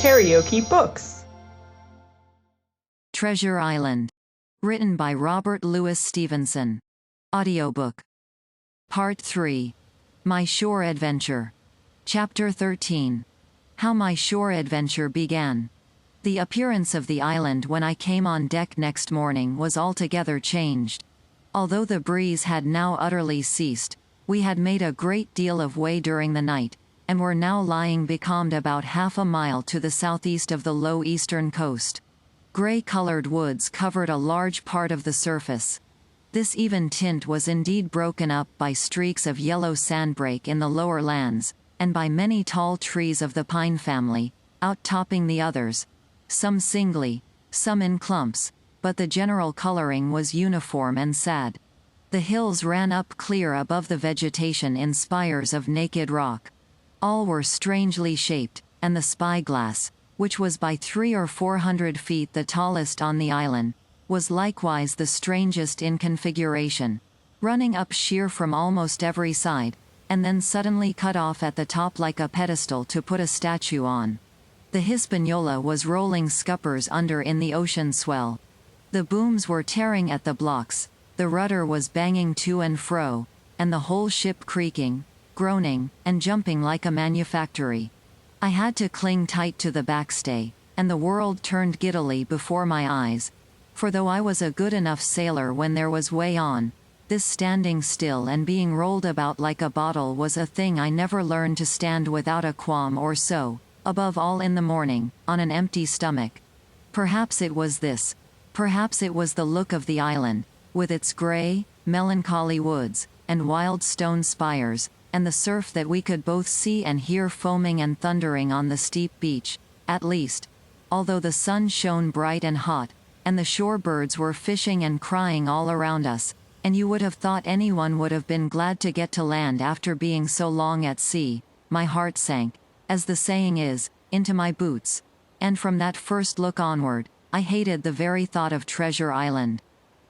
KaraokeBooks. Treasure Island. Written by Robert Louis Stevenson. Audiobook. Part 3. My Shore Adventure. Chapter 13. How my shore adventure began. The appearance of the island when I came on deck next morning was altogether changed. Although the breeze had now utterly ceased, we had made a great deal of way during the night, and were now lying becalmed about half a mile to the southeast of the low eastern coast. Gray-colored woods covered a large part of the surface. This even tint was indeed broken up by streaks of yellow sandbreak in the lower lands, and by many tall trees of the pine family, out-topping the others, some singly, some in clumps, but the general coloring was uniform and sad. The hills ran up clear above the vegetation in spires of naked rock. All were strangely shaped, and the spyglass, which was by 300 or 400 feet the tallest on the island, was likewise the strangest in configuration, running up sheer from almost every side, and then suddenly cut off at the top like a pedestal to put a statue on. The Hispaniola was rolling scuppers under in the ocean swell. The booms were tearing at the blocks, the rudder was banging to and fro, and the whole ship creaking, groaning, and jumping like a manufactory. I had to cling tight to the backstay, and the world turned giddily before my eyes, for though I was a good enough sailor when there was way on, this standing still and being rolled about like a bottle was a thing I never learned to stand without a qualm or so, above all in the morning, on an empty stomach. Perhaps it was this. Perhaps it was the look of the island, with its gray, melancholy woods, and wild stone spires, and the surf that we could both see and hear foaming and thundering on the steep beach, at least, although the sun shone bright and hot, and the shore birds were fishing and crying all around us, and you would have thought anyone would have been glad to get to land after being so long at sea. My heart sank, as the saying is, into my boots, and from that first look onward, I hated the very thought of Treasure Island.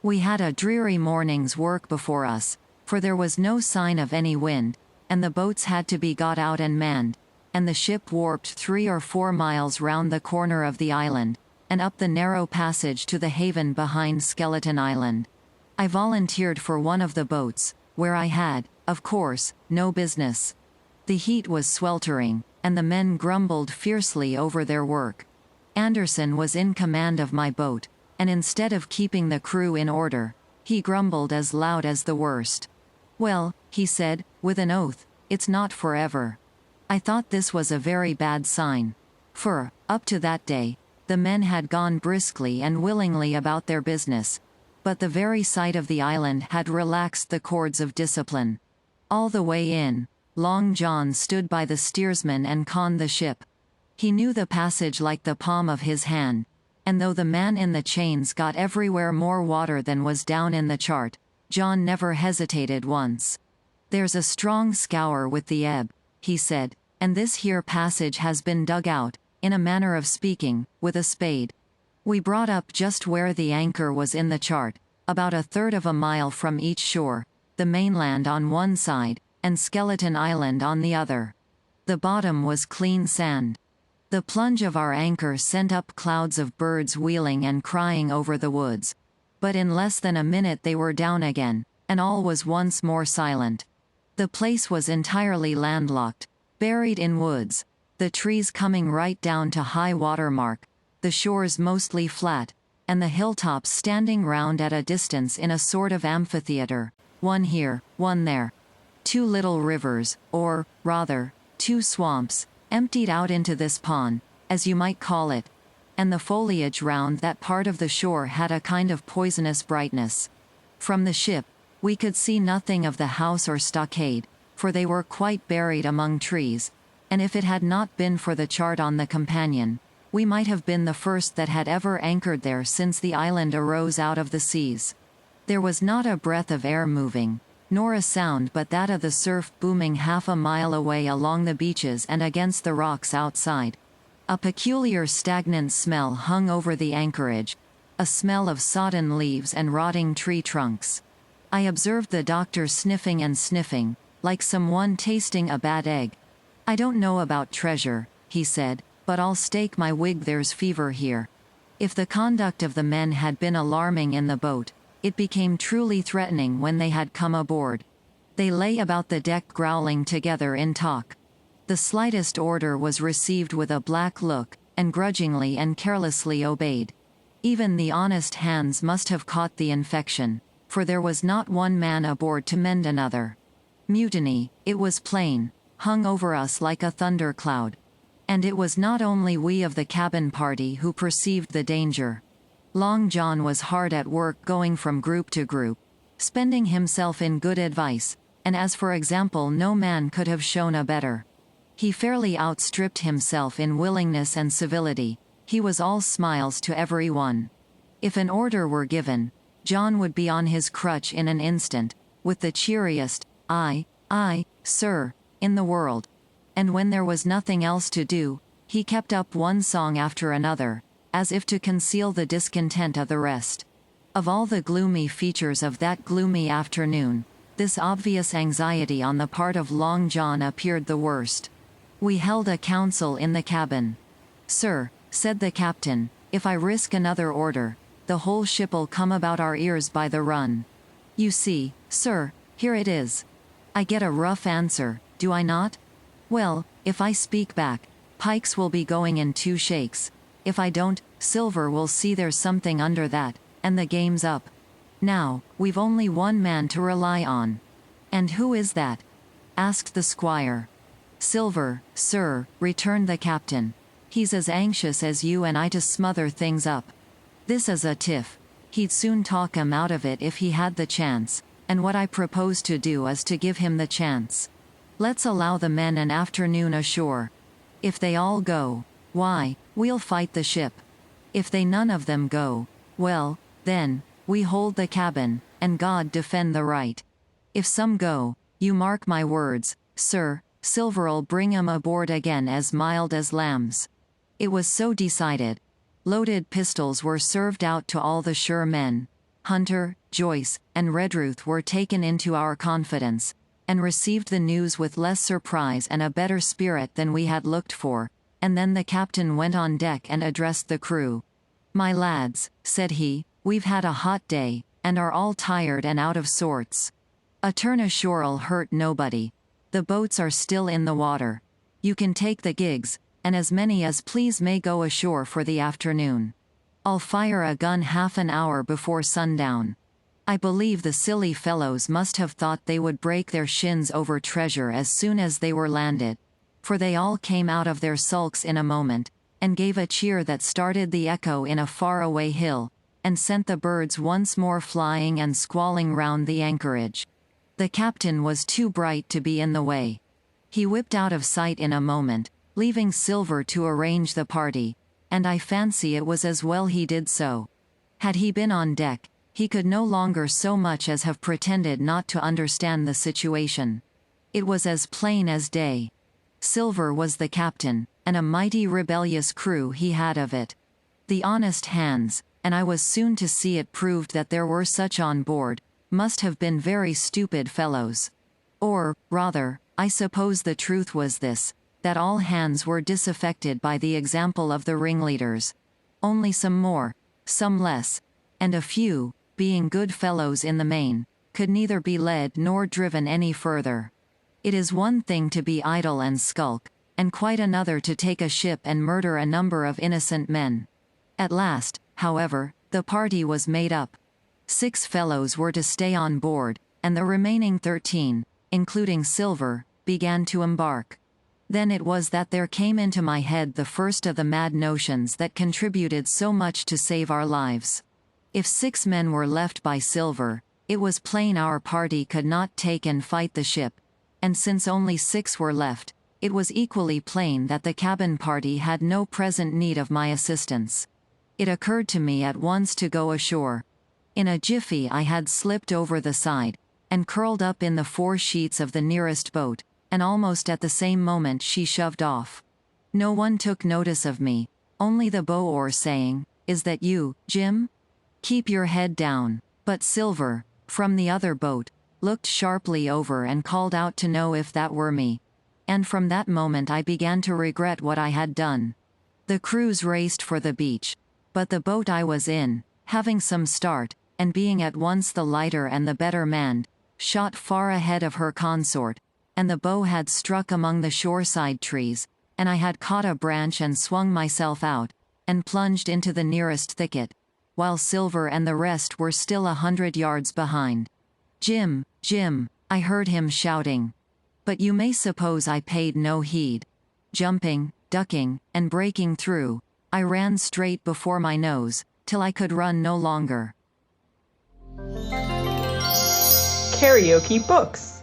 We had a dreary morning's work before us, for there was no sign of any wind, and the boats had to be got out and manned, and the ship warped 3 or 4 miles round the corner of the island, and up the narrow passage to the haven behind Skeleton Island. I volunteered for one of the boats, where I had, of course, no business. The heat was sweltering, and the men grumbled fiercely over their work. Anderson was in command of my boat, and instead of keeping the crew in order, he grumbled as loud as the worst. "Well," he said, with an oath, "it's not forever." I thought this was a very bad sign. For, up to that day, the men had gone briskly and willingly about their business, but the very sight of the island had relaxed the cords of discipline. All the way in, Long John stood by the steersman and conned the ship. He knew the passage like the palm of his hand, and though the man in the chains got everywhere more water than was down in the chart, John never hesitated once. "There's a strong scour with the ebb," he said, "and this here passage has been dug out, in a manner of speaking, with a spade." We brought up just where the anchor was in the chart, about 1/3 of a mile from each shore, the mainland on one side, and Skeleton Island on the other. The bottom was clean sand. The plunge of our anchor sent up clouds of birds wheeling and crying over the woods, but in less than a minute they were down again, and all was once more silent. The place was entirely landlocked, buried in woods, the trees coming right down to high water mark, the shores mostly flat, and the hilltops standing round at a distance in a sort of amphitheater, one here, one there. 2 little rivers, or, rather, 2 swamps, emptied out into this pond, as you might call it, and the foliage round that part of the shore had a kind of poisonous brightness. From the ship, we could see nothing of the house or stockade, for they were quite buried among trees, and if it had not been for the chart on the companion, we might have been the first that had ever anchored there since the island arose out of the seas. There was not a breath of air moving, nor a sound but that of the surf booming half a mile away along the beaches and against the rocks outside. A peculiar stagnant smell hung over the anchorage, a smell of sodden leaves and rotting tree trunks. I observed the doctor sniffing and sniffing, like someone tasting a bad egg. "I don't know about treasure," he said, but I'll stake my wig there's fever here. If the conduct of the men had been alarming in the boat, it became truly threatening when they had come aboard. They lay about the deck growling together in talk. The slightest order was received with a black look, and grudgingly and carelessly obeyed. Even the honest hands must have caught the infection, for there was not one man aboard to mend another. Mutiny, it was plain, hung over us like a thundercloud. And it was not only we of the cabin party who perceived the danger. Long John was hard at work going from group to group, spending himself in good advice, and as for example no man could have shown a better. He fairly outstripped himself in willingness and civility. He was all smiles to every one. If an order were given, John would be on his crutch in an instant, with the cheeriest, "Aye, aye, sir," in the world. And when there was nothing else to do, he kept up one song after another, as if to conceal the discontent of the rest. Of all the gloomy features of that gloomy afternoon, this obvious anxiety on the part of Long John appeared the worst. We held a council in the cabin. "Sir," said the captain, "if I risk another order, the whole ship'll come about our ears by the run. You see, sir, here it is. I get a rough answer, do I not? Well, if I speak back, Pikes will be going in 2 shakes. If I don't, Silver will see there's something under that, and the game's up. Now, we've only one man to rely on." "And who is that?" asked the squire. "Silver, sir," returned the captain. "He's as anxious as you and I to smother things up. This is a tiff. He'd soon talk 'em out of it if he had the chance, and what I propose to do is to give him the chance. Let's allow the men an afternoon ashore. If they all go, why, we'll fight the ship. If they none of them go, well, then, we hold the cabin, and God defend the right. If some go, you mark my words, sir, Silver'll bring 'em aboard again as mild as lambs." It was so decided. Loaded pistols were served out to all the sure men. Hunter, Joyce, and Redruth were taken into our confidence, and received the news with less surprise and a better spirit than we had looked for, and then the captain went on deck and addressed the crew. "My lads," said he, "we've had a hot day, and are all tired and out of sorts. A turn ashore'll hurt nobody. The boats are still in the water. You can take the gigs, and as many as please may go ashore for the afternoon. I'll fire a gun half an hour before sundown. I believe the silly fellows must have thought they would break their shins over treasure as soon as they were landed, for they all came out of their sulks in a moment, and gave a cheer that started the echo in a far-away hill, and sent the birds once more flying and squalling round the anchorage. The captain was too bright to be in the way. He whipped out of sight in a moment, leaving Silver to arrange the party, and I fancy it was as well he did so. Had he been on deck, he could no longer so much as have pretended not to understand the situation. It was as plain as day. Silver was the captain, and a mighty rebellious crew he had of it. The honest hands, and I was soon to see it proved that there were such on board, must have been very stupid fellows. Or, rather, I suppose the truth was this, that all hands were disaffected by the example of the ringleaders. Only some more, some less, and a few, being good fellows in the main, could neither be led nor driven any further. It is one thing to be idle and skulk, and quite another to take a ship and murder a number of innocent men. At last, however, the party was made up. 6 fellows were to stay on board, and the remaining 13, including Silver, began to embark. Then it was that there came into my head the first of the mad notions that contributed so much to save our lives. If 6 men were left by Silver, it was plain our party could not take and fight the ship, and since only 6 were left, it was equally plain that the cabin party had no present need of my assistance. It occurred to me at once to go ashore. In a jiffy I had slipped over the side, and curled up in the 4 sheets of the nearest boat, and almost at the same moment she shoved off. No one took notice of me, only the bow-oar saying, "Is that you, Jim? Keep your head down." But Silver, from the other boat, looked sharply over and called out to know if that were me. And from that moment I began to regret what I had done. The crews raced for the beach. But the boat I was in, having some start, and being at once the lighter and the better manned, shot far ahead of her consort, and the bow had struck among the shoreside trees, and I had caught a branch and swung myself out, and plunged into the nearest thicket, while Silver and the rest were still 100 yards behind. "Jim, Jim," I heard him shouting. But you may suppose I paid no heed. Jumping, ducking, and breaking through, I ran straight before my nose, till I could run no longer. KaraokeBooks.